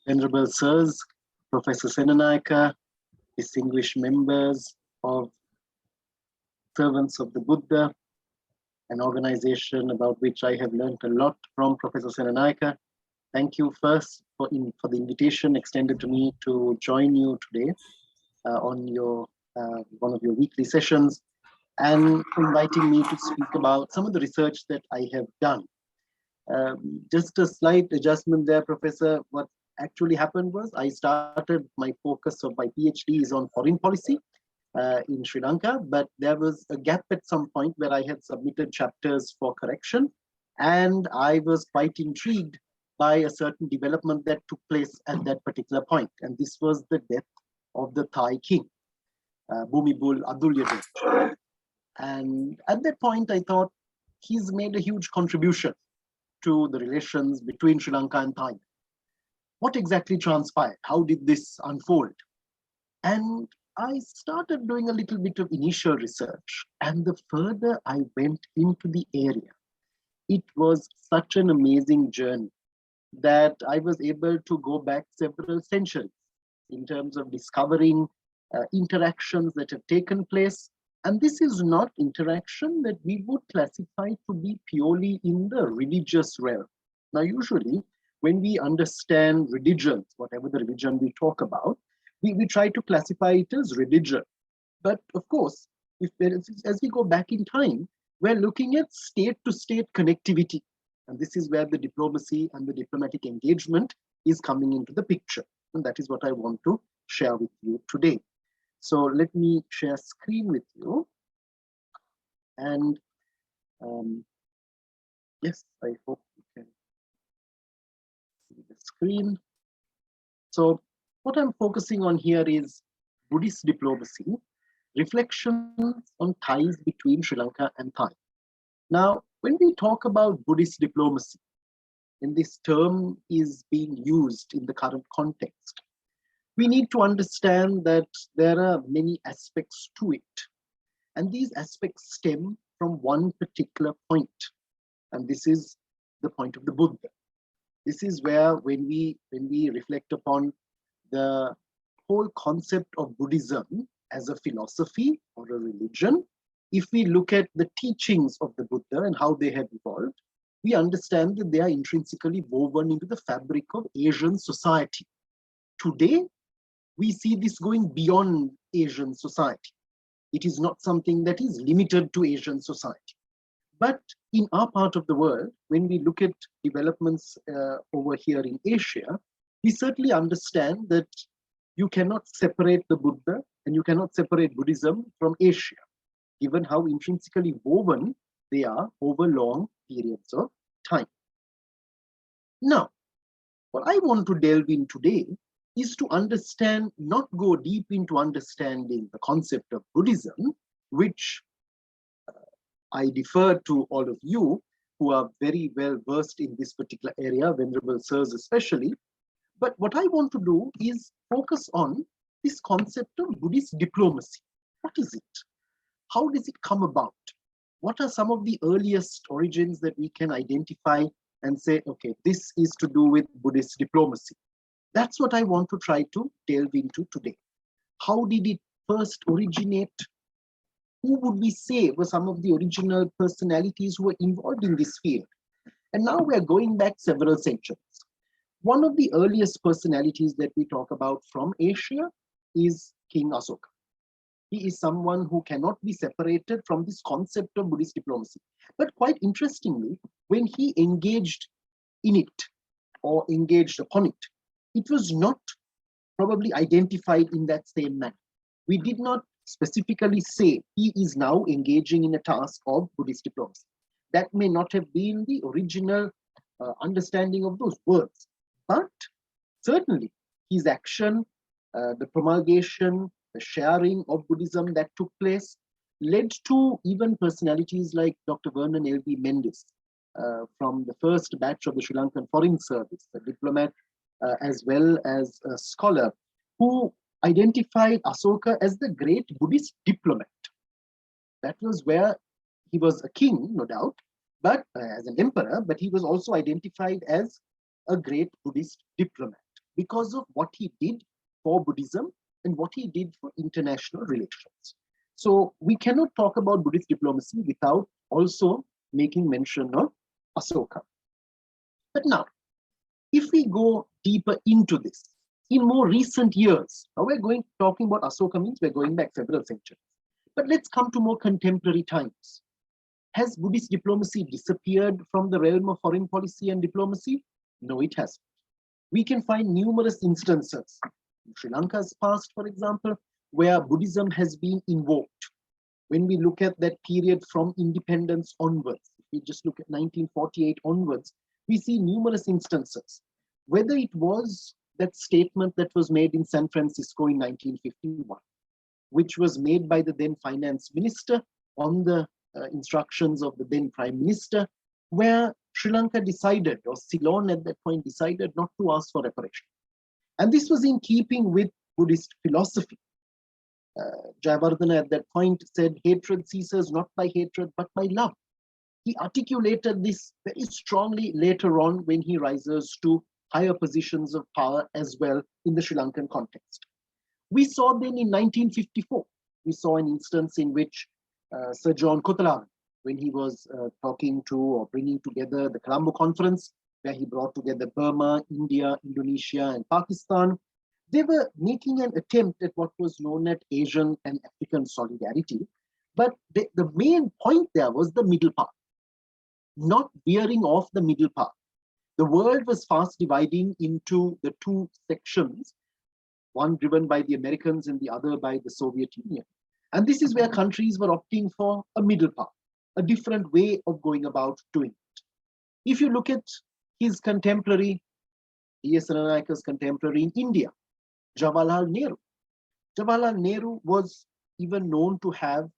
Venerable Sirs, Professor Senanayaka, distinguished members of Servants of the Buddha, an organization about which I have learned a lot from Professor Senanayaka. Thank you first for the invitation extended to me to join you today on your one of your weekly sessions, and inviting me to speak about some of the research that I have done. Just a slight adjustment there, Professor. What actually happened was I started my focus of my PhD is on foreign policy in Sri Lanka, but there was a gap at some point where I had submitted chapters for correction, and I was quite intrigued by a certain development that took place at that particular point, and this was the death of the Thai king, Bhumibol Adulyadej. And at that point, I thought he's made a huge contribution to the relations between Sri Lanka and Thailand. What exactly transpired? How did this unfold? And I started doing a little bit of initial research. And the further I went into the area, it was such an amazing journey that I was able to go back several centuries in terms of discovering interactions that have taken place. And this is not interaction that we would classify to be purely in the religious realm. Now, usually, when we understand religions, whatever the religion we talk about, we try to classify it as religion. But of course, as we go back in time, we're looking at state-to-state connectivity. And this is where the diplomacy and the diplomatic engagement is coming into the picture. And that is what I want to share with you today. So let me share screen with you. And yes, I hope you can see the screen. So what I'm focusing on here is Buddhist diplomacy, reflections on ties between Sri Lanka and Thailand. Now, when we talk about Buddhist diplomacy, and this term is being used in the current context, we need to understand that there are many aspects to it. And these aspects stem from one particular point. And this is the point of the Buddha. This is where when we reflect upon the whole concept of Buddhism as a philosophy or a religion, if we look at the teachings of the Buddha and how they have evolved, we understand that they are intrinsically woven into the fabric of Asian society. Today, we see this going beyond Asian society. It is not something that is limited to Asian society. But in our part of the world, when we look at developments over here in Asia, we certainly understand that you cannot separate the Buddha and you cannot separate Buddhism from Asia, given how intrinsically woven they are over long periods of time. Now, what I want to delve in today is to understand, not go deep into understanding the concept of Buddhism, which I defer to all of you who are very well versed in this particular area, Venerable Sirs especially. But what I want to do is focus on this concept of Buddhist diplomacy. What is it? How does it come about? What are some of the earliest origins that we can identify and say, okay, this is to do with Buddhist diplomacy? That's what I want to try to delve into today. How did it first originate? Who would we say were some of the original personalities who were involved in this field? And now we're going back several centuries. One of the earliest personalities that we talk about from Asia is King Asoka. He is someone who cannot be separated from this concept of Buddhist diplomacy. But quite interestingly, when he engaged in it or engaged upon it, it was not probably identified in that same manner. We did not specifically say he is now engaging in a task of Buddhist diplomacy. That may not have been the original understanding of those words, but certainly his action, the promulgation, the sharing of Buddhism that took place led to even personalities like Dr. Vernon L.B. Mendes from the first batch of the Sri Lankan Foreign Service, a diplomat as well as a scholar, who identified Asoka as the great Buddhist diplomat. That was where he was a king, no doubt, but as an emperor, but he was also identified as a great Buddhist diplomat. because of what he did for Buddhism and what he did for international relations. So we cannot talk about Buddhist diplomacy without also making mention of Asoka. But now, if we go deeper into this, in more recent years, now we're talking about Asoka means we're going back several centuries. But let's come to more contemporary times. Has Buddhist diplomacy disappeared from the realm of foreign policy and diplomacy? No, it hasn't. We can find numerous instances in Sri Lanka's past, for example, where Buddhism has been invoked. When we look at that period from independence onwards, if we just look at 1948 onwards, we see numerous instances. Whether it was that statement that was made in San Francisco in 1951, which was made by the then finance minister on the instructions of the then prime minister, where Sri Lanka decided, or Ceylon at that point decided, not to ask for reparation. And this was in keeping with Buddhist philosophy. Jayavardhana at that point said, hatred ceases not by hatred, but by love. He articulated this very strongly later on when he rises to higher positions of power as well in the Sri Lankan context. We saw then in 1954, we saw an instance in which Sir John Kotalavan, when he was talking to or bringing together the Colombo Conference, where he brought together Burma, India, Indonesia, and Pakistan, they were making an attempt at what was known as Asian and African solidarity. But the main point there was the middle path, not veering off the middle path. The world was fast dividing into the two sections, one driven by the Americans and the other by the Soviet Union. And this is where countries were opting for a middle path, a different way of going about doing it. If you look at his contemporary, E.S. Ranayaka's contemporary in India, Jawaharlal Nehru. Jawaharlal Nehru was even known to have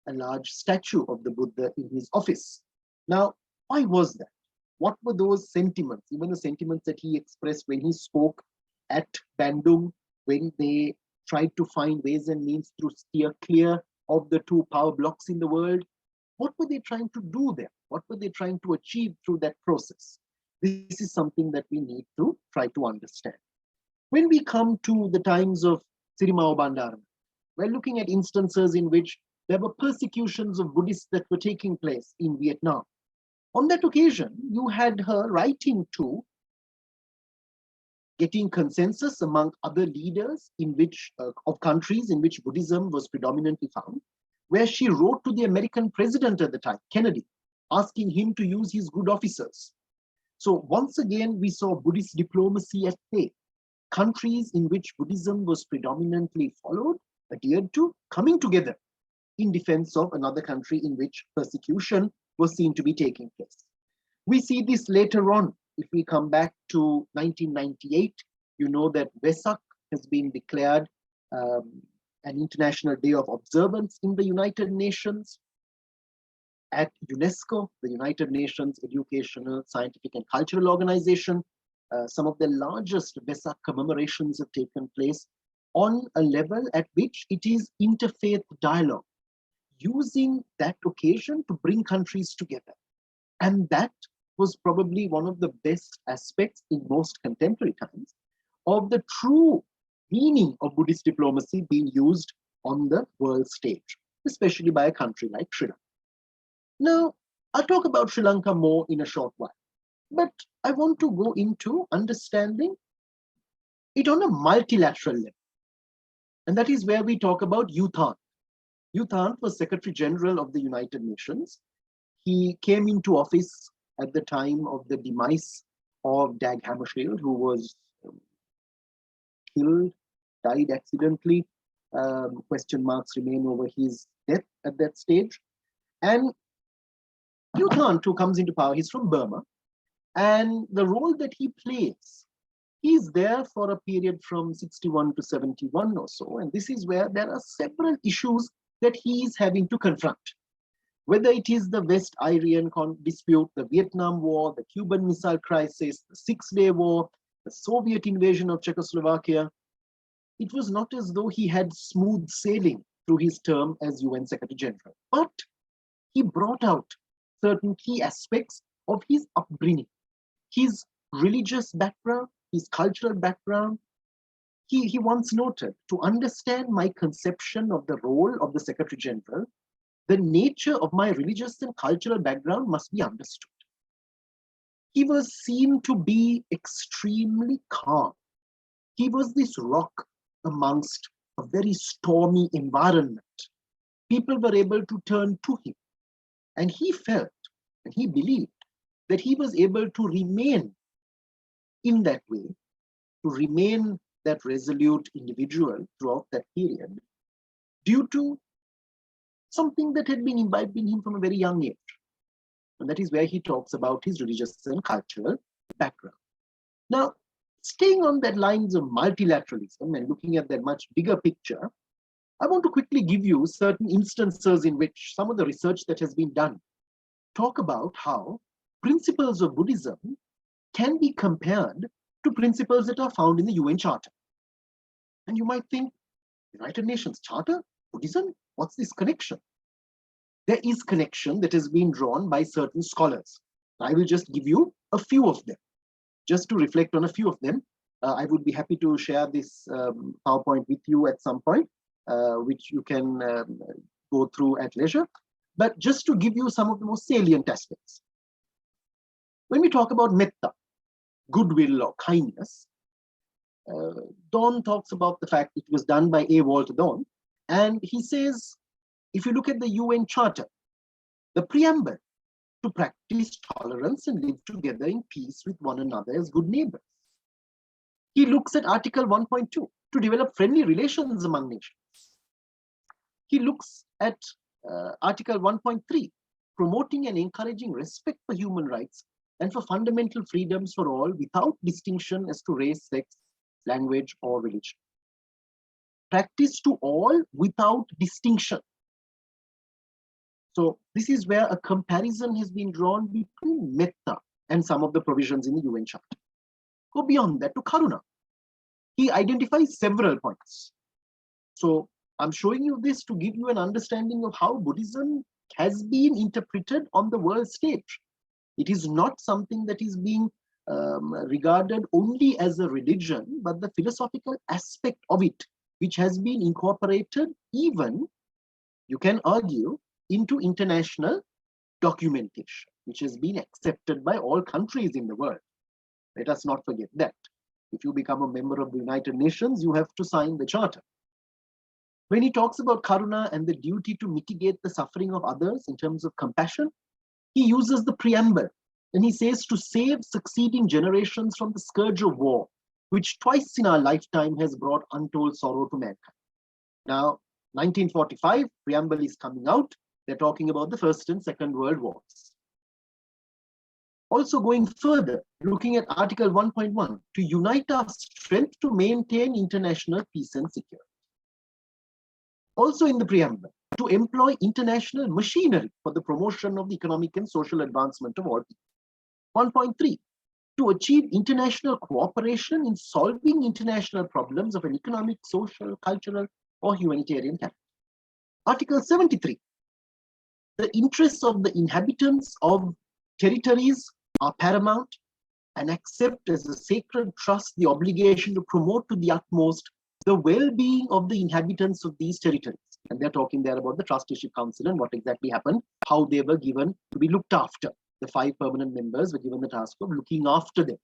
a large statue of the Buddha in his office. Now, why was that? What were those sentiments, even the sentiments that he expressed when he spoke at Bandung, when they tried to find ways and means to steer clear of the two power blocks in the world? What were they trying to do there? What were they trying to achieve through that process? This is something that we need to try to understand. When we come to the times of Sirimao Bandaranaike, we're looking at instances in which there were persecutions of Buddhists that were taking place in Vietnam. On that occasion, you had her writing to getting consensus among other leaders in which of countries in which Buddhism was predominantly found, where she wrote to the American president at the time, Kennedy, asking him to use his good officers. So once again, we saw Buddhist diplomacy at play. Countries in which Buddhism was predominantly followed, adhered to, coming together in defense of another country in which persecution was seen to be taking place. We see this later on. If we come back to 1998, you know that Vesak has been declared an International Day of Observance in the United Nations. At UNESCO, the United Nations Educational, Scientific and Cultural Organization, some of the largest Vesak commemorations have taken place on a level at which it is interfaith dialogue, using that occasion to bring countries together. And that was probably one of the best aspects in most contemporary times of the true meaning of Buddhist diplomacy being used on the world stage, especially by a country like Sri Lanka. Now, I'll talk about Sri Lanka more in a short while, but I want to go into understanding it on a multilateral level. And that is where we talk about U Thant. U Thant was Secretary General of the United Nations. He came into office at the time of the demise of Dag Hammarskjöld, who was killed, died accidentally. Question marks remain over his death at that stage. And U Thant, who comes into power, he's from Burma. And the role that he plays, he's there for a period from 61 to 71 or so. And this is where there are several issues that he is having to confront. Whether it is the West Irian dispute, the Vietnam War, the Cuban Missile Crisis, the Six-Day War, the Soviet invasion of Czechoslovakia, it was not as though he had smooth sailing through his term as UN Secretary General. But he brought out certain key aspects of his upbringing, his religious background, his cultural background. He once noted, to understand my conception of the role of the Secretary General, the nature of my religious and cultural background must be understood. He was seen to be extremely calm. He was this rock amongst a very stormy environment. People were able to turn to him. And he felt, and he believed, that he was able to remain in that way, to remain that resolute individual throughout that period, due to something that had been imbibed in him from a very young age. And that is where he talks about his religious and cultural background. Now, staying on that lines of multilateralism and looking at that much bigger picture, I want to quickly give you certain instances in which some of the research that has been done talk about how principles of Buddhism can be compared to principles that are found in the UN Charter. And you might think, United Nations Charter, Buddhism, what's this connection? There is connection that has been drawn by certain scholars. I will just give you a few of them. Just to reflect on a few of them, I would be happy to share this PowerPoint with you at some point, which you can go through at leisure. But just to give you some of the most salient aspects. When we talk about metta, goodwill or kindness, Dawn talks about the fact it was done by A. Walter Dawn, and he says, if you look at the UN Charter, the preamble, to practice tolerance and live together in peace with one another as good neighbors. He looks at Article 1.2, to develop friendly relations among nations. He looks at Article 1.3, promoting and encouraging respect for human rights and for fundamental freedoms for all without distinction as to race, sex, language, or religion. Practice to all without distinction. So this is where a comparison has been drawn between metta and some of the provisions in the UN Charter. Go beyond that to karuna. He identifies several points. So I'm showing you this to give you an understanding of how Buddhism has been interpreted on the world stage. It is not something that is being regarded only as a religion, but the philosophical aspect of it, which has been incorporated even, you can argue, into international documentation, which has been accepted by all countries in the world. Let us not forget that. If you become a member of the United Nations, you have to sign the Charter. When he talks about karuna and the duty to mitigate the suffering of others in terms of compassion, he uses the preamble and he says to save succeeding generations from the scourge of war, which twice in our lifetime has brought untold sorrow to mankind. Now, 1945, preamble is coming out. They're talking about the First and Second World Wars. Also going further, looking at Article 1.1, to unite our strength to maintain international peace and security. Also in the preamble, to employ international machinery for the promotion of the economic and social advancement of all people. 1.3, to achieve international cooperation in solving international problems of an economic, social, cultural, or humanitarian character. Article 73, the interests of the inhabitants of territories are paramount and accept as a sacred trust the obligation to promote to the utmost the well-being of the inhabitants of these territories. And they're talking there about the Trusteeship Council and what exactly happened, how they were given to be looked after. The 5 permanent members were given the task of looking after them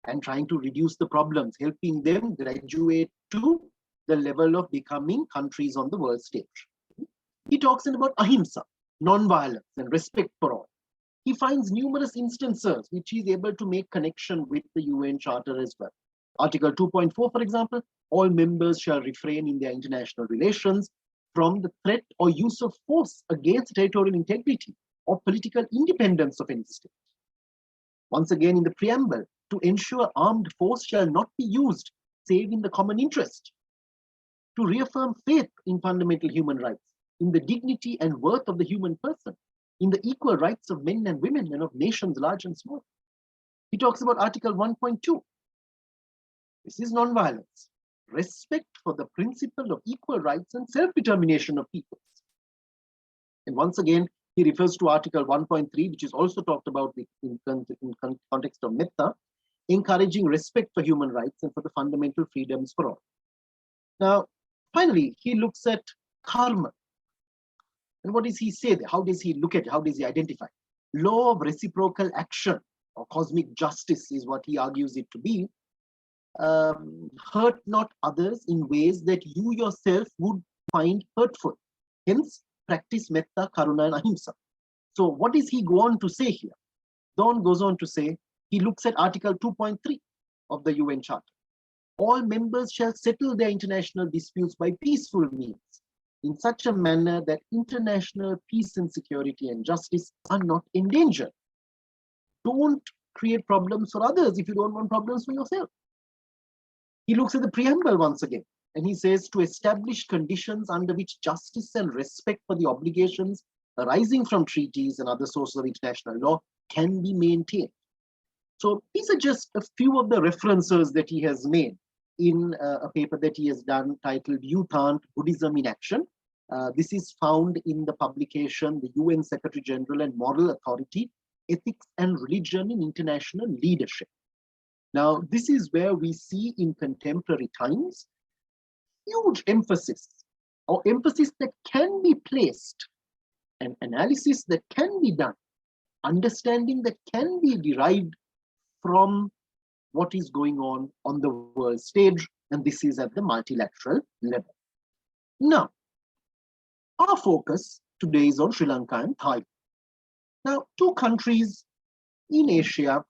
and trying to reduce the problems, helping them graduate to the level of becoming countries on the world stage. He talks about ahimsa, non-violence and respect for all. He finds numerous instances which he is able to make connection with the UN Charter as well. Article 2.4, for example, all members shall refrain in their international relations from the threat or use of force against territorial integrity or political independence of any state. Once again in the preamble, to ensure armed force shall not be used save in the common interest. To reaffirm faith in fundamental human rights, in the dignity and worth of the human person, in the equal rights of men and women and of nations large and small. He talks about Article 1.2. This is non-violence, respect for the principle of equal rights and self-determination of peoples. And once again, he refers to Article 1.3, which is also talked about in context of metta. encouraging respect for human rights and for the fundamental freedoms for all. Now, finally, he looks at karma. And what does he say there? How does he look at it? How does he identify? Law of reciprocal action or cosmic justice is what he argues it to be. Hurt not others in ways that you yourself would find hurtful. Hence, practice metta, karuna, and ahimsa. So what does he go on to say here? Don goes on to say, he looks at Article 2.3 of the UN Charter. All members shall settle their international disputes by peaceful means, in such a manner that international peace and security and justice are not endangered. Don't create problems for others if you don't want problems for yourself. He looks at the preamble once again, and he says, to establish conditions under which justice and respect for the obligations arising from treaties and other sources of international law can be maintained. So these are just a few of the references that he has made in a paper that he has done titled U-Thant, Buddhism in Action. This is found in the publication, the UN Secretary General and Moral Authority, Ethics and Religion in International Leadership. Now, this is where we see in contemporary times huge emphasis, or emphasis that can be placed, an analysis that can be done, understanding that can be derived from what is going on the world stage, and this is at the multilateral level. Now, our focus today is on Sri Lanka and Thailand. Now, two countries in Asia.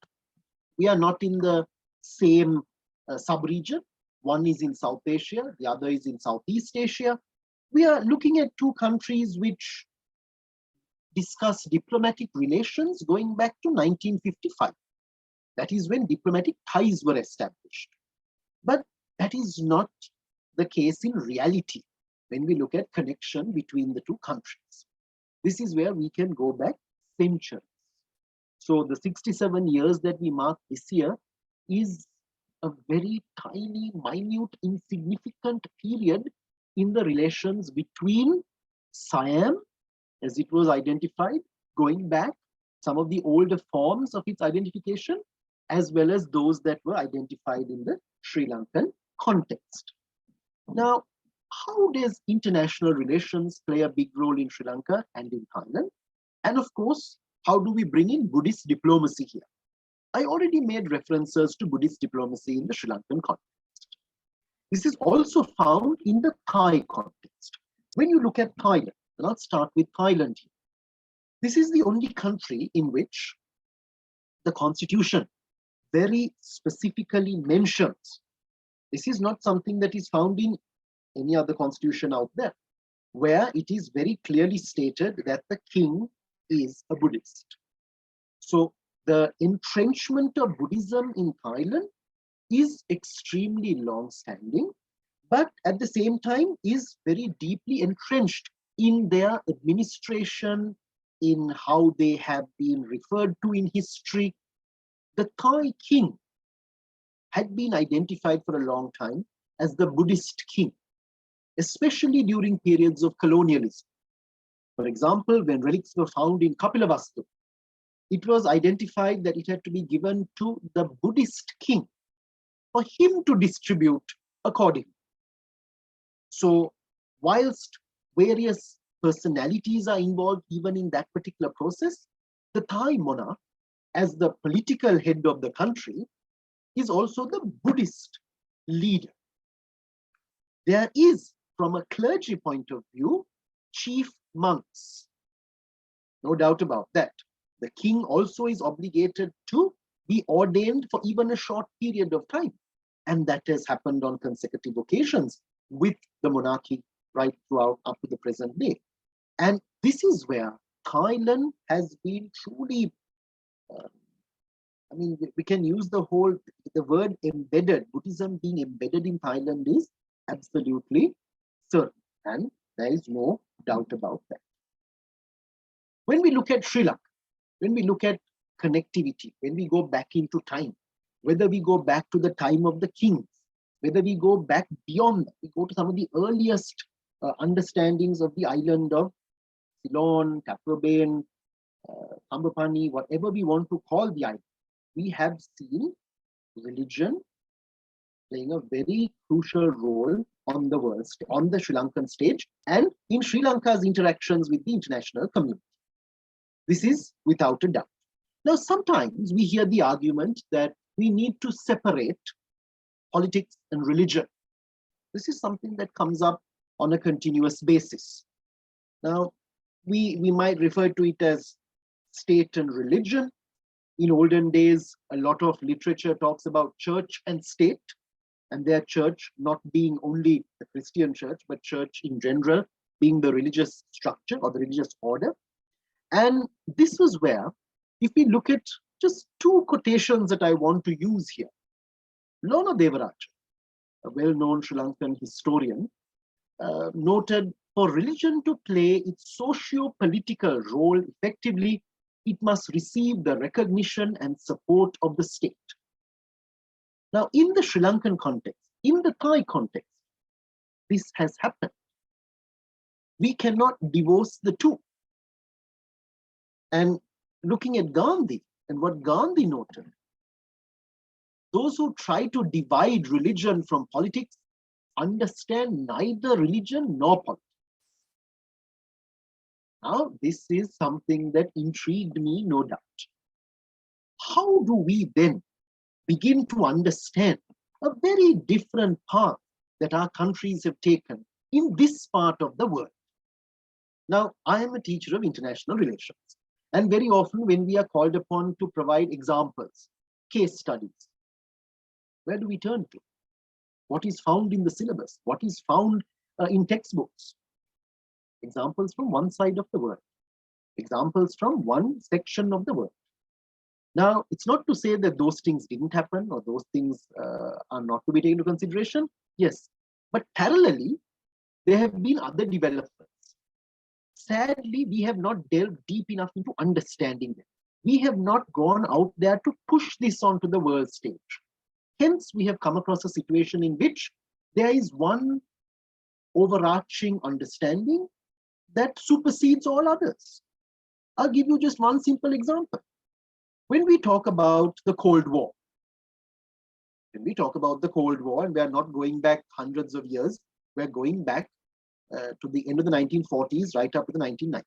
We are not in the same sub-region. One is in South Asia, the other is in Southeast Asia. We are looking at two countries which discuss diplomatic relations going back to 1955. That is when diplomatic ties were established. But that is not the case in reality when we look at connection between the two countries. This is where we can go back centuries. So the 67 years that we mark this year is a very tiny, minute, insignificant period in the relations between Siam, as it was identified, going back, some of the older forms of its identification, as well as those that were identified in the Sri Lankan context. Now, how does international relations play a big role in Sri Lanka and in Thailand? And of course, how do we bring in Buddhist diplomacy here? I already made references to Buddhist diplomacy in the Sri Lankan context. This is also found in the Thai context. When you look at Thailand, and I'll start with Thailand here. This is the only country in which the constitution very specifically mentions. This is not something that is found in any other constitution out there, where it is very clearly stated that the king is a Buddhist. So the entrenchment of Buddhism in Thailand is extremely long-standing, but at the same time is very deeply entrenched in their administration, in how they have been referred to in history. The Thai king had been identified for a long time as the Buddhist king, especially during periods of colonialism. For example, when relics were found in Kapilavastu, it was identified that it had to be given to the Buddhist king for him to distribute accordingly. So, whilst various personalities are involved even in that particular process, the Thai monarch, as the political head of the country, is also the Buddhist leader. There is, from a clergy point of view, chief monks. No doubt about that. The king also is obligated to be ordained for even a short period of time. And that has happened on consecutive occasions with the monarchy right throughout up to the present day. And this is where Thailand has been truly, we can use the word embedded. Buddhism being embedded in Thailand is absolutely certain. And there is no doubt about that. When we look at Sri Lanka, when we look at connectivity, when we go back into time, whether we go back to the time of the kings, whether we go back beyond that, we go to some of the earliest understandings of the island of Ceylon, Taprobane, Tambapani, whatever we want to call the island, we have seen religion playing a very crucial role on the world, on the Sri Lankan stage, and in Sri Lanka's interactions with the international community. This is without a doubt. Now, sometimes we hear the argument that we need to separate politics and religion. This is something that comes up on a continuous basis. Now, we might refer to it as state and religion. In olden days, a lot of literature talks about church and state, and their church not being only the Christian church, but church in general being the religious structure or the religious order. And this was where, if we look at just two quotations that I want to use here, Lona Devaraja, a well-known Sri Lankan historian, noted, for religion to play its socio-political role effectively, it must receive the recognition and support of the state. Now, in the Sri Lankan context, in the Thai context, this has happened. We cannot divorce the two. And looking at Gandhi and what Gandhi noted, those who try to divide religion from politics understand neither religion nor politics. Now, this is something that intrigued me, no doubt. How do we then begin to understand a very different path that our countries have taken in this part of the world? Now, I am a teacher of international relations, and very often when we are called upon to provide examples, case studies, where do we turn to? What is found in the syllabus? What is found in textbooks? Examples from one side of the world, examples from one section of the world. Now, it's not to say that those things didn't happen or those things are not to be taken into consideration. Yes, but parallelly, there have been other developments. Sadly, we have not delved deep enough into understanding them. We have not gone out there to push this onto the world stage. Hence, we have come across a situation in which there is one overarching understanding that supersedes all others. I'll give you just one simple example. When we talk about the Cold War, and we are not going back hundreds of years, we're going back to the end of the 1940s, right up to the 1990s.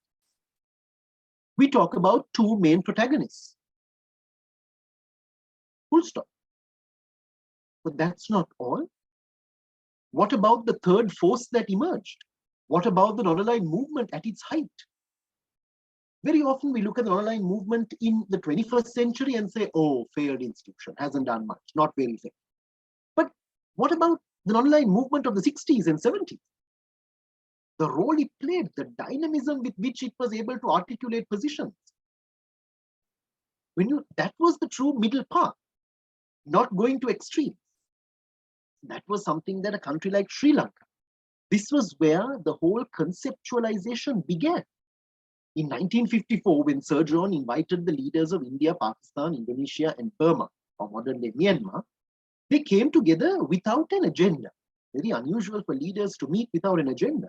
We talk about two main protagonists. Full stop. But that's not all. What about the third force that emerged? What about the non-aligned movement at its height? Very often we look at the non-aligned movement in the 21st century and say, oh, failed institution, hasn't done much, not very effective. But what about the non-aligned movement of the 60s and 70s? The role it played, the dynamism with which it was able to articulate positions. That was the true middle path, not going to extremes. That was something that a country like Sri Lanka, this was where the whole conceptualization began. In 1954, when Sir John invited the leaders of India, Pakistan, Indonesia, and Burma, or modern-day Myanmar, they came together without an agenda. Very unusual for leaders to meet without an agenda.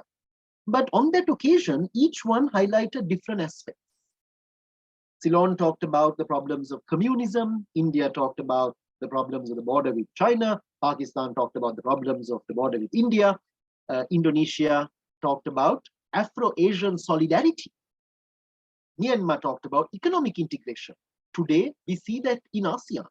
But on that occasion, each one highlighted different aspects. Ceylon talked about the problems of communism. India talked about the problems of the border with China. Pakistan talked about the problems of the border with India. Indonesia talked about Afro-Asian solidarity. Myanmar talked about economic integration. Today, we see that in ASEAN.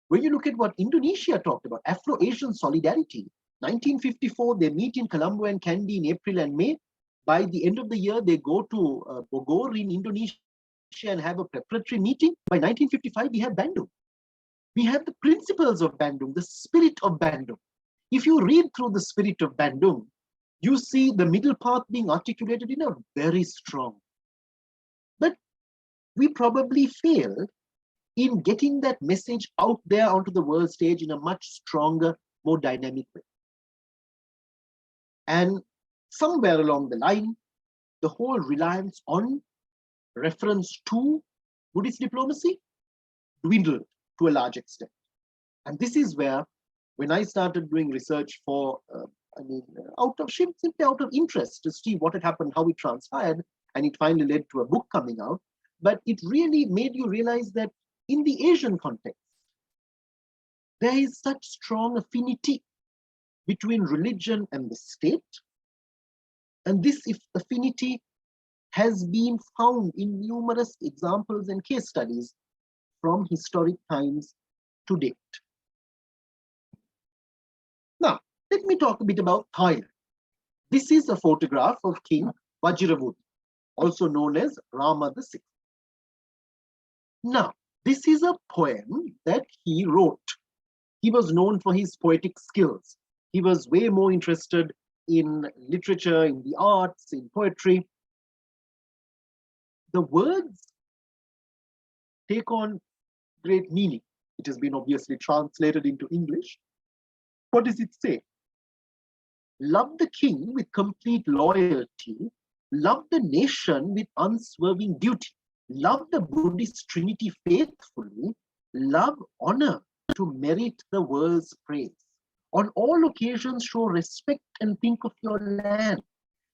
When you look at what Indonesia talked about, Afro-Asian solidarity, 1954, they meet in Colombo and Kandy in April and May. By the end of the year, they go to Bogor in Indonesia and have a preparatory meeting. By 1955, we have Bandung. We have the principles of Bandung, the spirit of Bandung. If you read through the spirit of Bandung, you see the middle path being articulated in a very strong. But we probably failed in getting that message out there onto the world stage in a much stronger, more dynamic way. And somewhere along the line, the whole reliance on reference to Buddhist diplomacy dwindled to a large extent. And this is where, when I started doing research for, simply out of interest to see what had happened, how it transpired, and it finally led to a book coming out. But it really made you realize that in the Asian context, There is such strong affinity between religion and the state, and this affinity has been found in numerous examples and case studies from historic times to date. Now, let me talk a bit about Thailand. This is a photograph of King Vajirabhut, also known as Rama VI. Now, this is a poem that he wrote. He was known for his poetic skills. He was way more interested in literature, in the arts, in poetry. The words take on great meaning. It has been obviously translated into English. What does it say? Love the king with complete loyalty. Love the nation with unswerving duty. Love the Buddhist Trinity faithfully. Love honor to merit the world's praise. On all occasions, show respect and think of your land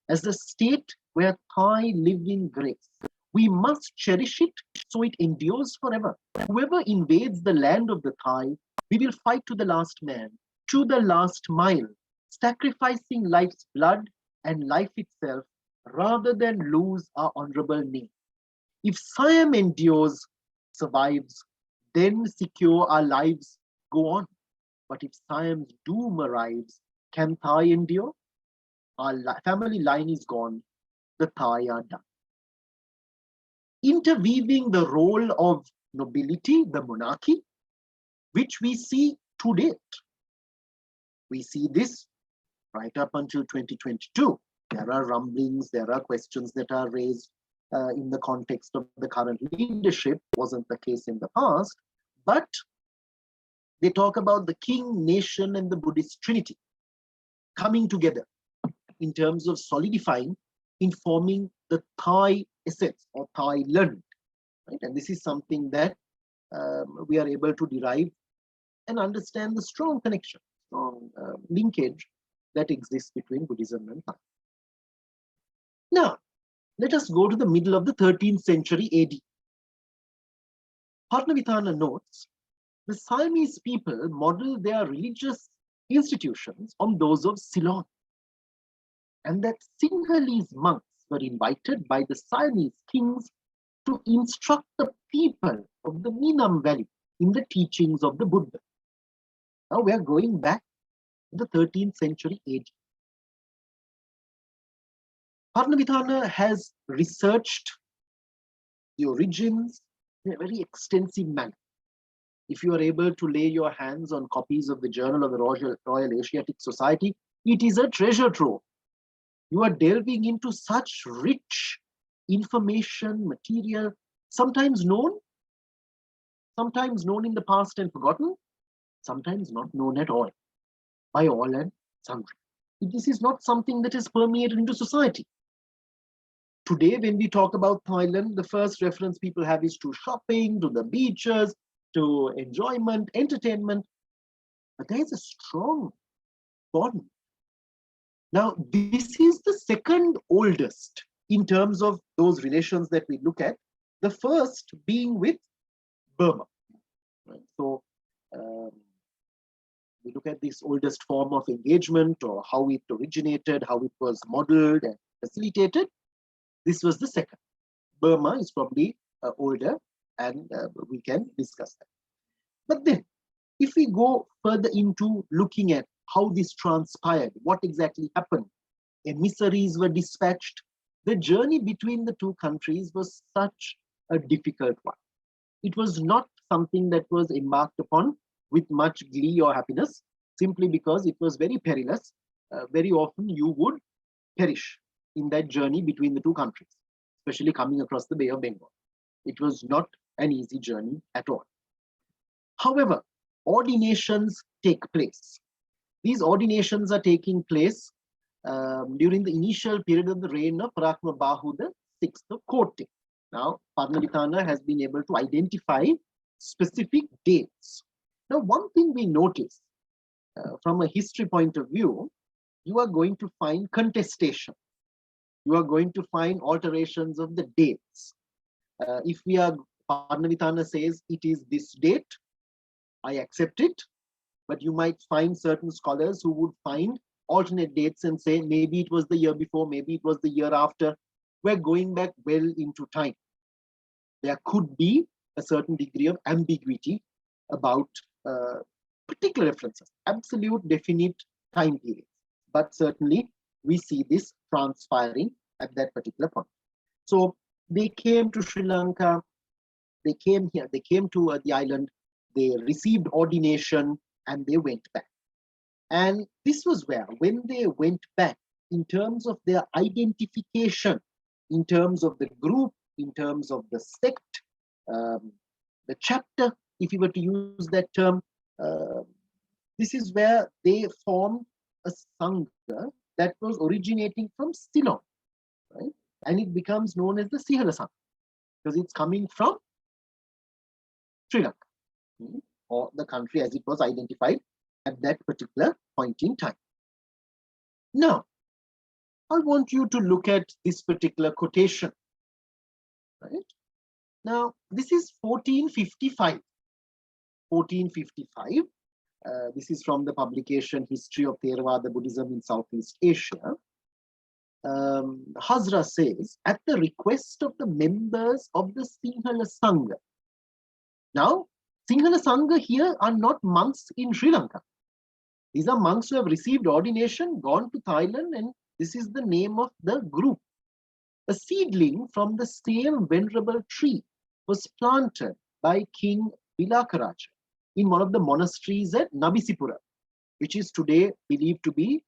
as a state where Thai live in grace. We must cherish it so it endures forever. Whoever invades the land of the Thai, we will fight to the last man, to the last mile, sacrificing life's blood and life itself rather than lose our honorable name. If Siam endures, survives, then secure our lives go on. But if Siam's doom arrives, can Thai endure? Our family line is gone, the Thai are done. Interweaving the role of nobility, the monarchy, which we see to date. We see this right up until 2022. There are rumblings, there are questions that are raised in the context of the current leadership. Wasn't the case in the past, but they talk about the king, nation, and the Buddhist Trinity coming together in terms of solidifying, informing the Thai essence or Thailand. Right? And this is something that we are able to derive and understand the strong connection, strong linkage that exists between Buddhism and Thai. Now, let us go to the middle of the 13th century AD. Parnavithana notes, the Siamese people modeled their religious institutions on those of Ceylon, and that Sinhalese monks were invited by the Siamese kings to instruct the people of the Minam Valley in the teachings of the Buddha. Now we are going back to the 13th century AD. Parnavithana has researched the origins in a very extensive manner. If you are able to lay your hands on copies of the Journal of the Royal Asiatic Society, it is a treasure trove. You are delving into such rich information, material, sometimes known in the past and forgotten, sometimes not known at all, by all and sundry. This is not something that is permeated into society. Today, when we talk about Thailand, the first reference people have is to shopping, to the beaches, to enjoyment, entertainment. But there is a strong bond. Now, this is the second oldest in terms of those relations that we look at, the first being with Burma. Right? So, we look at this oldest form of engagement or how it originated, how it was modeled and facilitated. This was the second. Burma is probably older, and we can discuss that. But then, if we go further into looking at how this transpired, what exactly happened, emissaries were dispatched, the journey between the two countries was such a difficult one. It was not something that was embarked upon with much glee or happiness, simply because it was very perilous. Very often you would perish in that journey between the two countries, especially coming across the Bay of Bengal. It was not an easy journey at all. However, ordinations take place. These ordinations are taking place during the initial period of the reign of Parakma Bahu VI of Kotte. Now, Parnavithana has been able to identify specific dates. Now, one thing we notice from a history point of view, you are going to find contestation. You are going to find alterations of the dates. If Parnavithana says it is this date, I accept it. but you might find certain scholars who would find alternate dates and say maybe it was the year before, maybe it was the year after. We're going back well into time. There could be a certain degree of ambiguity about particular references, absolute definite time periods. But certainly we see this transpiring at that particular point. So they came to Sri Lanka, they came here, they came to the island, they received ordination, and they went back. And this was where, when they went back, in terms of their identification, in terms of the group, in terms of the sect, the chapter, if you were to use that term, this is where they formed a Sangha that was originating from Ceylon, right? And it becomes known as the Sinhala Sangha because it's coming from Sri Lanka, or the country as it was identified at that particular point in time. Now, I want you to look at this particular quotation, right? Now, this is 1455. 1455. This is from the publication History of Theravada Buddhism in Southeast Asia. Hazra says, at the request of the members of the Sinhala Sangha. Now, Sinhala Sangha here are not monks in Sri Lanka. These are monks who have received ordination, gone to Thailand, and this is the name of the group. A seedling from the same venerable tree was planted by King Bilakaraja in one of the monasteries at Nabisipura, which is today believed to be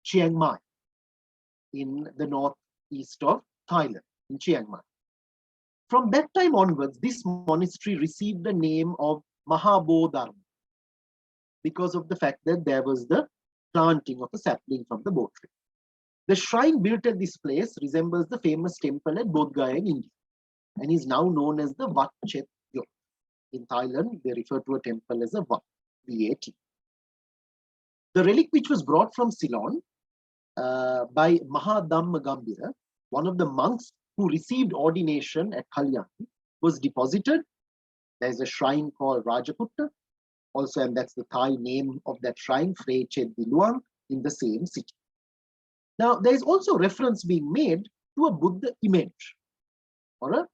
Chiang Mai, in the northeast of Thailand, in Chiang Mai. From that time onwards, this monastery received the name of Mahabodharma because of the fact that there was the planting of a sapling from the Bo tree. The shrine built at this place resembles the famous temple at Bodh Gaya in India and is now known as the Wat Chet Yot. In Thailand, they refer to a temple as a Wat, V-A-T. The relic which was brought from Ceylon by Mahadhamma Gambhira, one of the monks who received ordination at Kalyani, was deposited. There's a shrine called Rajaputta, also, and that's the Thai name of that shrine, Frey Chet Diluang, in the same city. Now, there is also reference being made to a Buddha image or a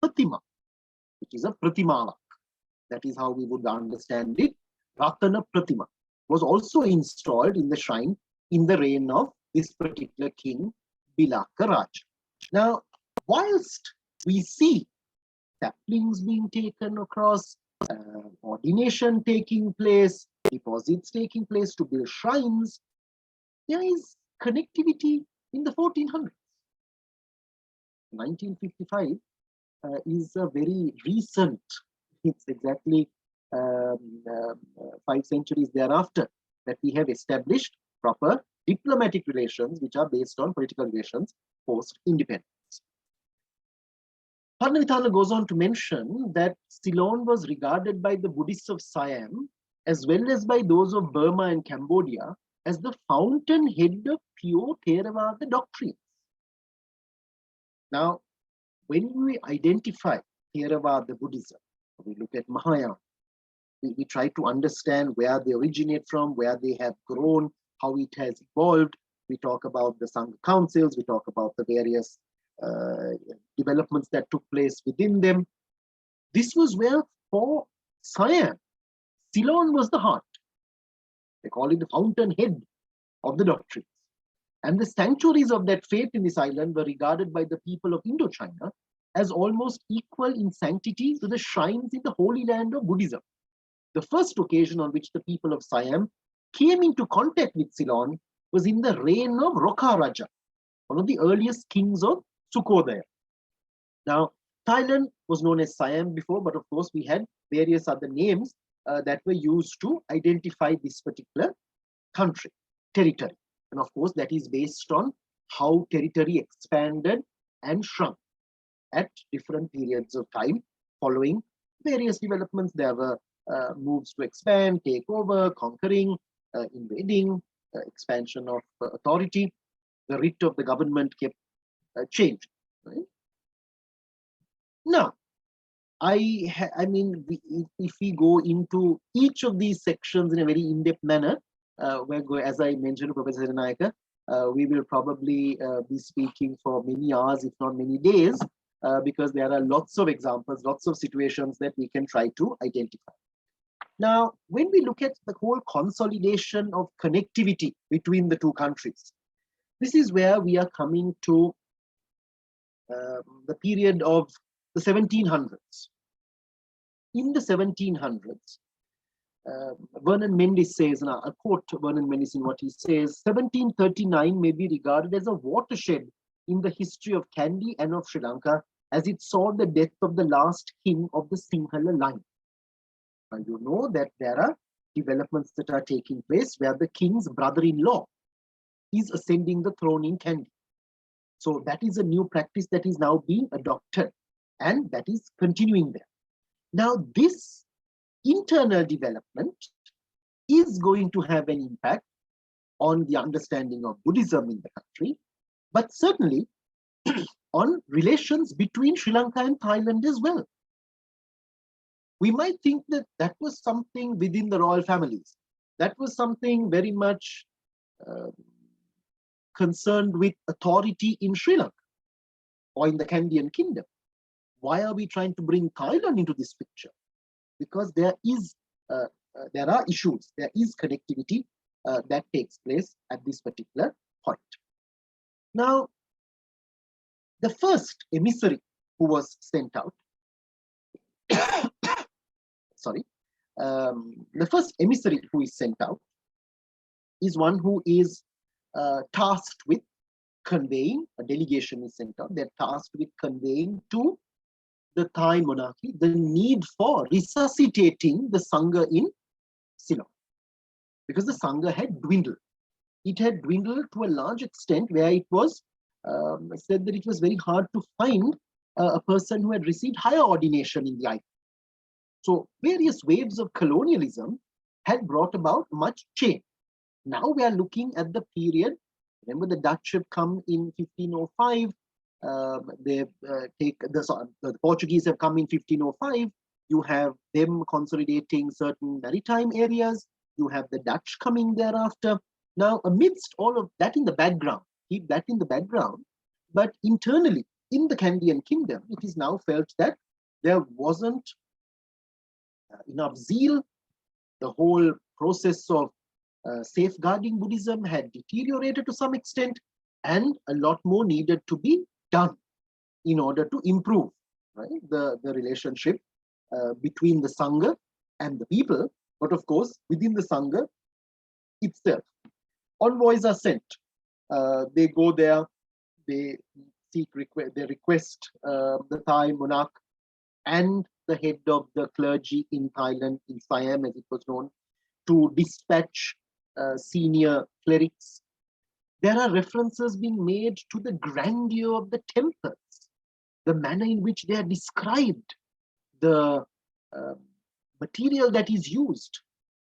Pratima, which is a Pratimavak. That is how we would understand it. Ratana Pratima was also installed in the shrine in the reign of this particular king, Bilakaraja. Now, whilst we see saplings being taken across, ordination taking place, deposits taking place to build shrines, there is connectivity in the 1400s. 1955 is a very recent, it's exactly 5 centuries thereafter that we have established proper diplomatic relations which are based on political relations post-independence. Parnavitana goes on to mention that Ceylon was regarded by the Buddhists of Siam as well as by those of Burma and Cambodia as the fountainhead of pure Theravada doctrines. Now, when we identify Theravada Buddhism, we look at Mahayana, we try to understand where they originate from, where they have grown, how it has evolved. We talk about the Sangha councils, we talk about the various developments that took place within them. This was where, for Siam, Ceylon was the heart. They call it the fountainhead of the doctrines. And the sanctuaries of that faith in this island were regarded by the people of Indochina as almost equal in sanctity to the shrines in the Holy Land of Buddhism. The first occasion on which the people of Siam came into contact with Ceylon was in the reign of Rokaraja, one of the earliest kings of Sukhodaya. Now, Thailand was known as Siam before, but of course we had various other names that were used to identify this particular country, territory. And of course, that is based on how territory expanded and shrunk at different periods of time following various developments. There were moves to expand, take over, conquering, invading, expansion of authority. The writ of the government kept changing. Right? Now, I mean, if we go into each of these sections in a very in-depth manner, as I mentioned, Professor Nayaka, we will probably be speaking for many hours, if not many days, because there are lots of examples, lots of situations that we can try to identify. Now, when we look at the whole consolidation of connectivity between the two countries, this is where we are coming to the period of the 1700s. In the 1700s, Vernon Mendes says, and I'll quote Vernon Mendes in what he says, 1739 may be regarded as a watershed in the history of Kandy and of Sri Lanka, as it saw the death of the last king of the Sinhala line. And you know that there are developments that are taking place where the king's brother-in-law is ascending the throne in Kandy. So that is a new practice that is now being adopted, and that is continuing there. Now, this internal development is going to have an impact on the understanding of Buddhism in the country, but certainly on relations between Sri Lanka and Thailand as well. We might think that that was something within the royal families. That was something very much concerned with authority in Sri Lanka or in the Kandyan kingdom. Why are we trying to bring Thailand into this picture? Because there are issues, there is connectivity that takes place at this particular point. Now, the first emissary who was sent out, the first emissary who is sent out is one who is tasked with conveying, a delegation is sent out, they're tasked with conveying to the Thai monarchy the need for resuscitating the Sangha in Ceylon, because the Sangha had dwindled. It had dwindled to a large extent where it was said that it was very hard to find a person who had received higher ordination in the island. So various waves of colonialism had brought about much change. Now we are looking at the period. Remember, the Dutch have come in 1505. The Portuguese have come in 1505. You have them consolidating certain maritime areas. You have the Dutch coming thereafter. Now, amidst all of that in the background, keep that in the background, but internally in the Kandyan kingdom, it is now felt that there wasn't enough zeal. The whole process of safeguarding Buddhism had deteriorated to some extent, and a lot more needed to be done in order to improve, right, the relationship between the Sangha and the people, but of course within the Sangha itself. Envoys are sent. They go there, they request the Thai monarch and the head of the clergy in Thailand, in Siam as it was known, to dispatch senior clerics. There are references being made to the grandeur of the temples, the manner in which they are described, the material that is used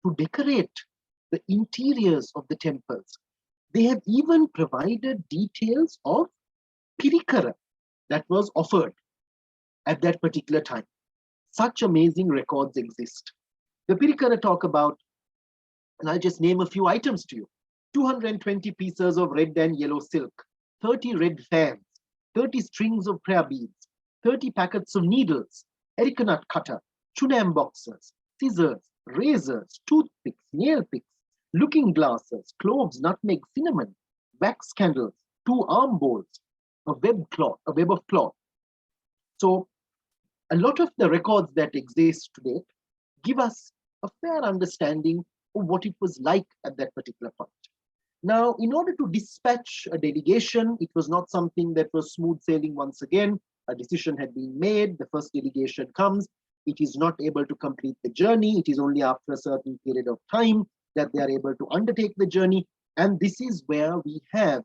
to decorate the interiors of the temples. They have even provided details of pirikara that was offered at that particular time. Such amazing records exist. The pirikara talk about, and I'll just name a few items to you: 220 pieces of red and yellow silk, 30 red fans, 30 strings of prayer beads, 30 packets of needles, erica nut cutter, chunam boxes, scissors, razors, toothpicks, nail picks, looking glasses, cloves, nutmeg, cinnamon, wax candles, 2 arm bowls, a web of cloth. So a lot of the records that exist today give us a fair understanding of what it was like at that particular point. Now, in order to dispatch a delegation, it was not something that was smooth sailing once again. A decision had been made, the first delegation comes, it is not able to complete the journey. It is only after a certain period of time that they are able to undertake the journey. And this is where we have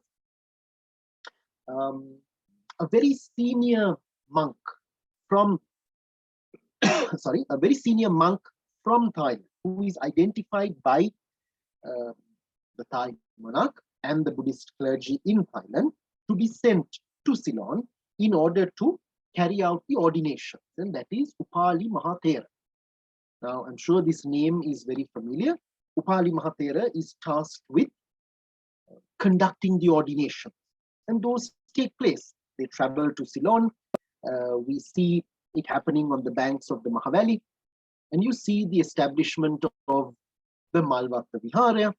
a very senior monk from, a very senior monk from Thailand, who is identified by the Thai monarch and the Buddhist clergy in Thailand to be sent to Ceylon in order to carry out the ordinations, and that is Upali Mahathera. Now, I'm sure this name is very familiar. Upali Mahathera is tasked with conducting the ordination, and those take place. They travel to Ceylon. We see it happening on the banks of the Mahavali, and you see the establishment of the Malvatta Vihara.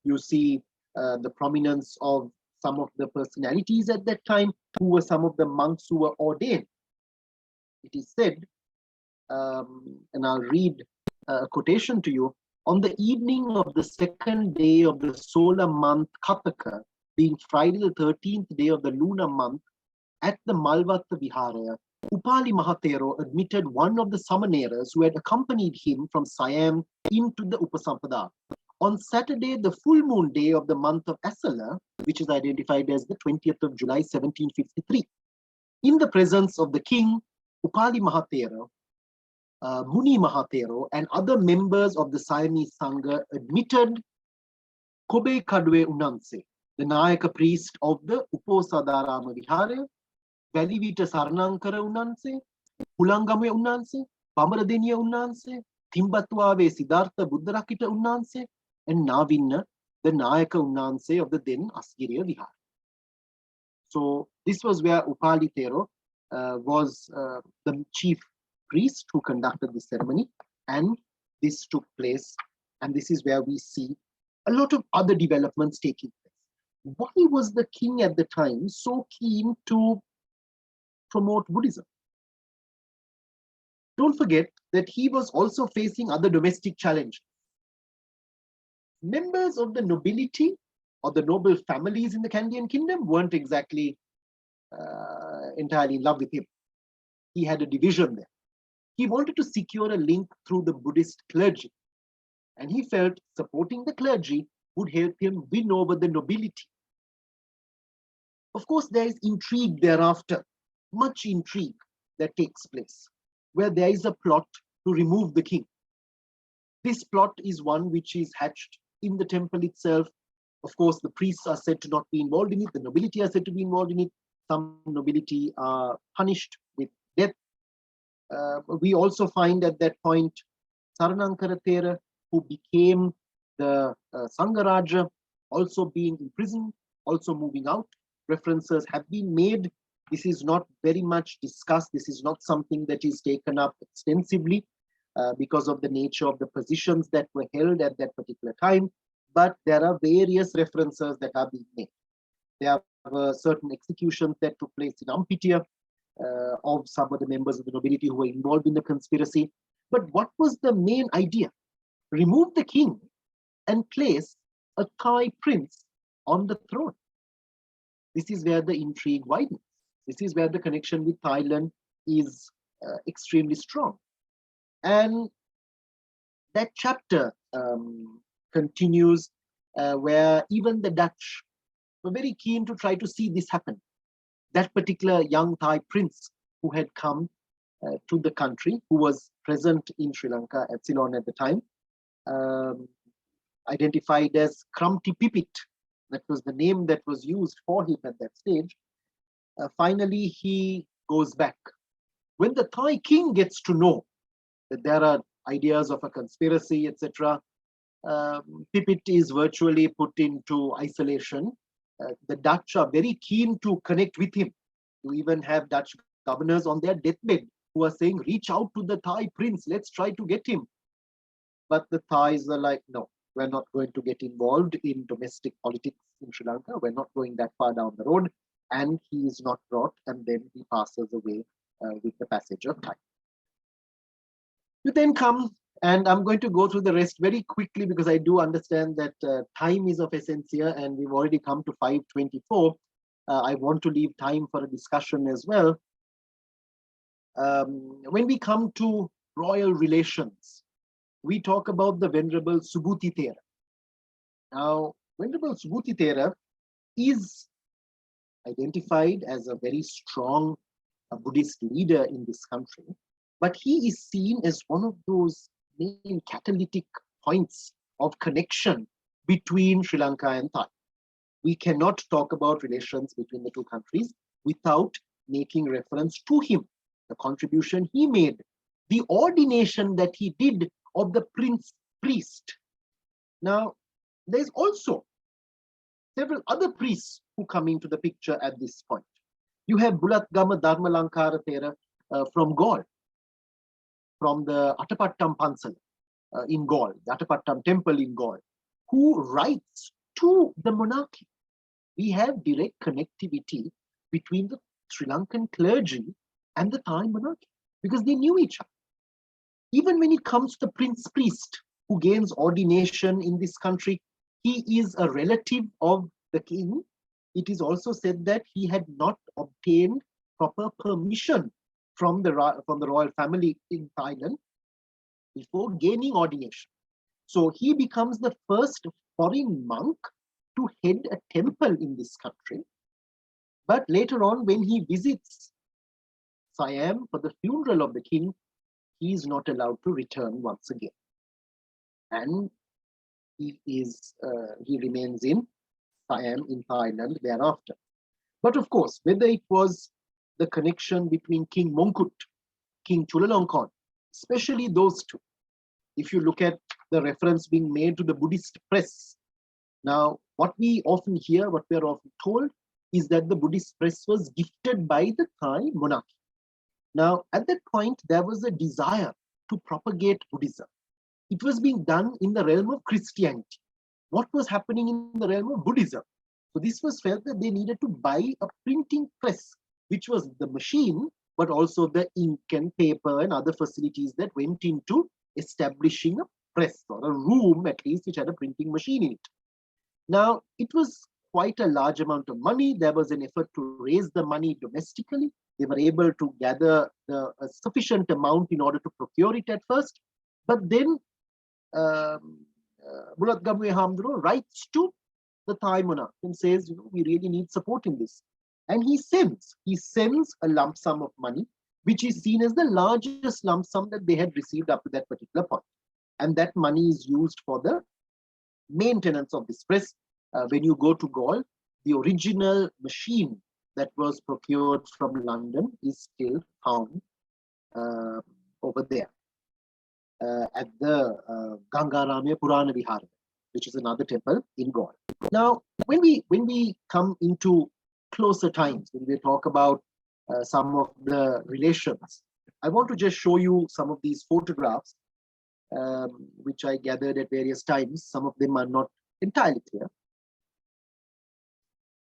You see the prominence of some of the personalities at that time who were some of the monks who were ordained. It is said, and I'll read a quotation to you, on the evening of the second day of the solar month Kataka, being Friday the 13th day of the lunar month, at the Malvatta Vihara, Upali Mahathero admitted one of the samaneras who had accompanied him from Siam into the Upasampada. On Saturday, the full moon day of the month of Asala, which is identified as the 20th of July, 1753, in the presence of the king, Upali Mahathero, Muni Mahathero, and other members of the Siamese Sangha admitted Kobe Kadwe Unanse, the Nayaka priest of the Uposadarama Vihara, Valivita Sarnankara Unanse, Pulangame Unanse, Pamaradeniya Unanse, Timbatwave Siddhartha Buddharakita Unanse, and Navinna, the Nayaka Unanse of the then Asgiriya Vihara. So this was where Upali Thero was the chief priest who conducted the ceremony, and this took place, and this is where we see a lot of other developments taking place. Why was the king at the time so keen to promote Buddhism? Don't forget that he was also facing other domestic challenges. Members of the nobility or the noble families in the Kandyan kingdom weren't exactly entirely in love with him. He had a division there. He wanted to secure a link through the Buddhist clergy, and he felt supporting the clergy would help him win over the nobility. Of course, there is intrigue thereafter, much intrigue that takes place, where there is a plot to remove the king. This plot is one which is hatched in the temple itself. Of course, the priests are said to not be involved in it, the nobility are said to be involved in it, some nobility are punished with death. We also find at that point Saranankara Thera, who became the Sangaraja, also being imprisoned, also moving out. References have been made. This is not very much discussed. This is not something that is taken up extensively because of the nature of the positions that were held at that particular time. But there are various references that are being made. There were certain executions that took place in Ampitya of some of the members of the nobility who were involved in the conspiracy. But what was the main idea? Remove the king and place a Thai prince on the throne. This is where the intrigue widens. This is where the connection with Thailand is extremely strong. And that chapter continues where even the Dutch were very keen to try to see this happen. That particular young Thai prince who had come to the country, who was present in Sri Lanka at Ceylon at the time, identified as Kramti Pipit. That was the name that was used for him at that stage. Finally, he goes back. When the Thai king gets to know that there are ideas of a conspiracy, etc., Pipit is virtually put into isolation. The Dutch are very keen to connect with him. You even have Dutch governors on their deathbed who are saying, reach out to the Thai prince, let's try to get him. But the Thais are like, no, we're not going to get involved in domestic politics in Sri Lanka. We're not going that far down the road. And he is not brought, and then he passes away with the passage of time. You then come, and I'm going to go through the rest very quickly because I do understand that time is of essence here, and we've already come to 5:24. I want to leave time for a discussion as well. When we come to royal relations, we talk about the Venerable Subhuti Thera. Now, Venerable Subhuti Thera is identified as a very strong Buddhist leader in this country, but he is seen as one of those main catalytic points of connection between Sri Lanka and Thailand. We cannot talk about relations between the two countries without making reference to him the contribution he made, the ordination that he did of the prince priest. Now, there's also several other priests who come into the picture at this point. You have Bulat Gama Dharmalankara Thera from Gaul, from the Atapattam Pansala in Gaul, the Atapattam temple in Gaul, who writes to the monarchy. We have direct connectivity between the Sri Lankan clergy and the Thai monarchy because they knew each other. Even when it comes to the prince priest who gains ordination in this country, he is a relative of the king. It is also said that he had not obtained proper permission from the royal family in Thailand before gaining ordination. So he becomes the first foreign monk to head a temple in this country. But later on, when he visits Siam for the funeral of the king, he is not allowed to return once again. And he remains in Siam in Thailand thereafter. But of course, whether it was the connection between King Mongkut, King Chulalongkorn, especially those two, if you look at the reference being made to the Buddhist press. Now, what we often hear, what we are often told, is that the Buddhist press was gifted by the Thai monarchy. Now, at that point, there was a desire to propagate Buddhism. It was being done in the realm of Christianity. What was happening in the realm of Buddhism? So this was felt that they needed to buy a printing press, which was the machine, but also the ink and paper and other facilities that went into establishing a press or a room, at least, which had a printing machine in it. Now, it was quite a large amount of money. There was an effort to raise the money domestically. They were able to gather a sufficient amount in order to procure it at first. But then Bulat Gamwe Hamdro writes to the Thai monarch and says, we really need support in this. And he sends a lump sum of money, which is seen as the largest lump sum that they had received up to that particular point. And that money is used for the maintenance of this press. When you go to Gaul, the original machine that was procured from London is still found over there at the Gangaramya Purana Vihara, which is another temple in Gaul. Now, when we come into closer times, when we talk about some of the relations, I want to just show you some of these photographs, which I gathered at various times. Some of them are not entirely clear.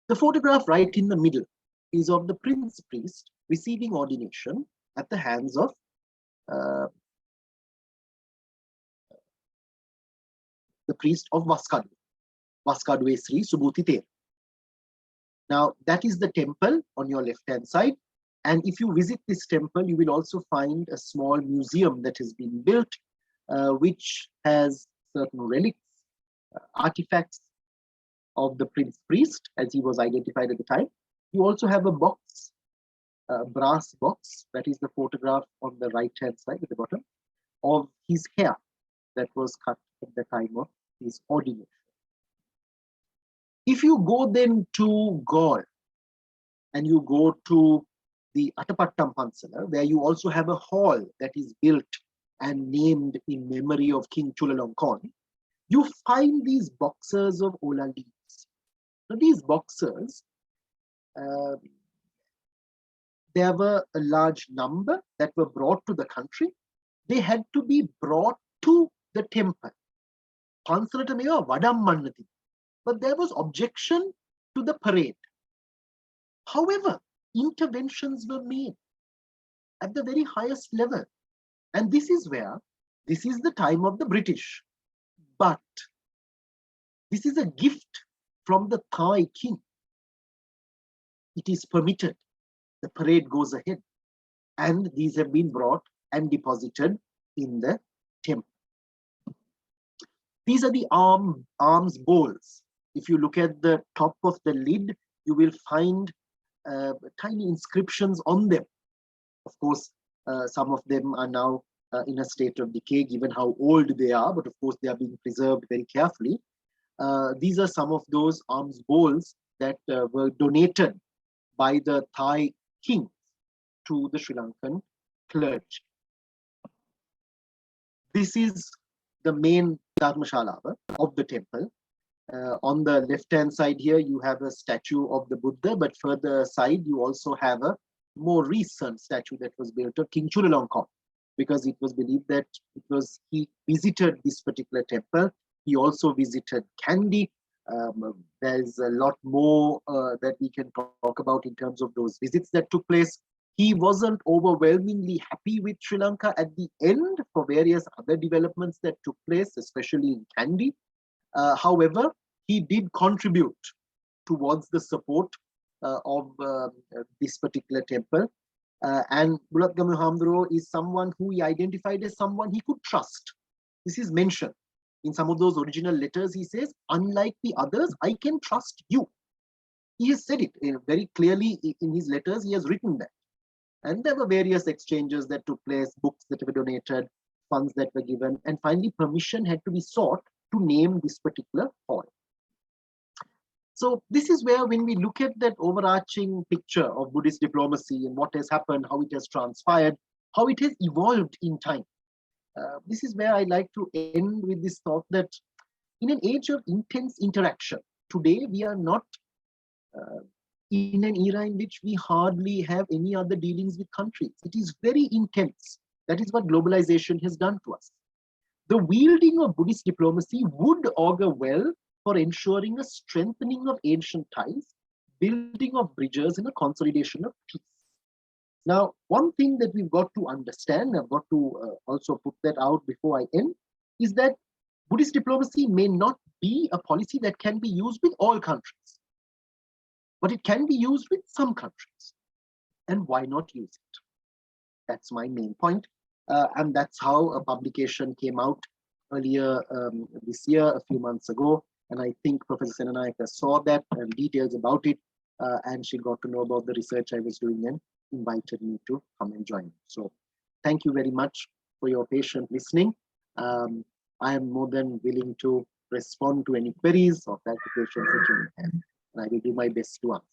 The photograph right in the middle is of the prince priest receiving ordination at the hands of the priest of Vaskadwe Sri Subhuti Thera. Now, that is the temple on your left-hand side. And if you visit this temple, you will also find a small museum that has been built, which has certain relics, artifacts of the prince priest, as he was identified at the time. You also have a box, a brass box, that is the photograph on the right-hand side at the bottom, of his hair that was cut at the time of his ordination. If you go then to Gaul and you go to the Atapattam Pansala, where you also have a hall that is built and named in memory of King Chulalongkorn, you find these boxers of Ola leaves. So these boxers, there were a large number that were brought to the country. They had to be brought to the temple. Pansalata mewa vadam mannati. But there was objection to the parade. However, interventions were made at the very highest level. And this is the time of the British. But this is a gift from the Thai king. It is permitted. The parade goes ahead. And these have been brought and deposited in the temple. These are the arms bowls. If you look at the top of the lid, you will find tiny inscriptions on them. Of course, some of them are now in a state of decay, given how old they are, but of course they are being preserved very carefully. These are some of those alms bowls that were donated by the Thai king to the Sri Lankan clergy. This is the main Dharmashala of the temple. On the left-hand side here, you have a statue of the Buddha, but further aside, you also have a more recent statue that was built of King Chulalongkorn, because it was believed that he visited this particular temple. He also visited Kandy. There's a lot more that we can talk about in terms of those visits that took place. He wasn't overwhelmingly happy with Sri Lanka at the end for various other developments that took place, especially in Kandy. However, he did contribute towards the support of this particular temple. And Bulat Gamu Hamduro is someone who he identified as someone he could trust. This is mentioned in some of those original letters. He says, unlike the others, I can trust you. He has said it very clearly in his letters. He has written that. And there were various exchanges that took place, books that were donated, funds that were given, and finally permission had to be sought to name this particular hall. So this is where, when we look at that overarching picture of Buddhist diplomacy and what has happened, how it has transpired, how it has evolved in time, this is where I like to end with this thought that in an age of intense interaction, today we are not in an era in which we hardly have any other dealings with countries. It is very intense. That is what globalization has done to us. The wielding of Buddhist diplomacy would augur well for ensuring a strengthening of ancient ties, building of bridges, and a consolidation of peace. Now, one thing that we've got to understand, I've got to also put that out before I end, is that Buddhist diplomacy may not be a policy that can be used with all countries, but it can be used with some countries. And why not use it? That's my main point. And that's how a publication came out earlier this year, a few months ago. And I think Professor Senanayaka saw that and details about it. And she got to know about the research I was doing and invited me to come and join. So thank you very much for your patient listening. I am more than willing to respond to any queries or clarifications that you may have. And I will do my best to answer.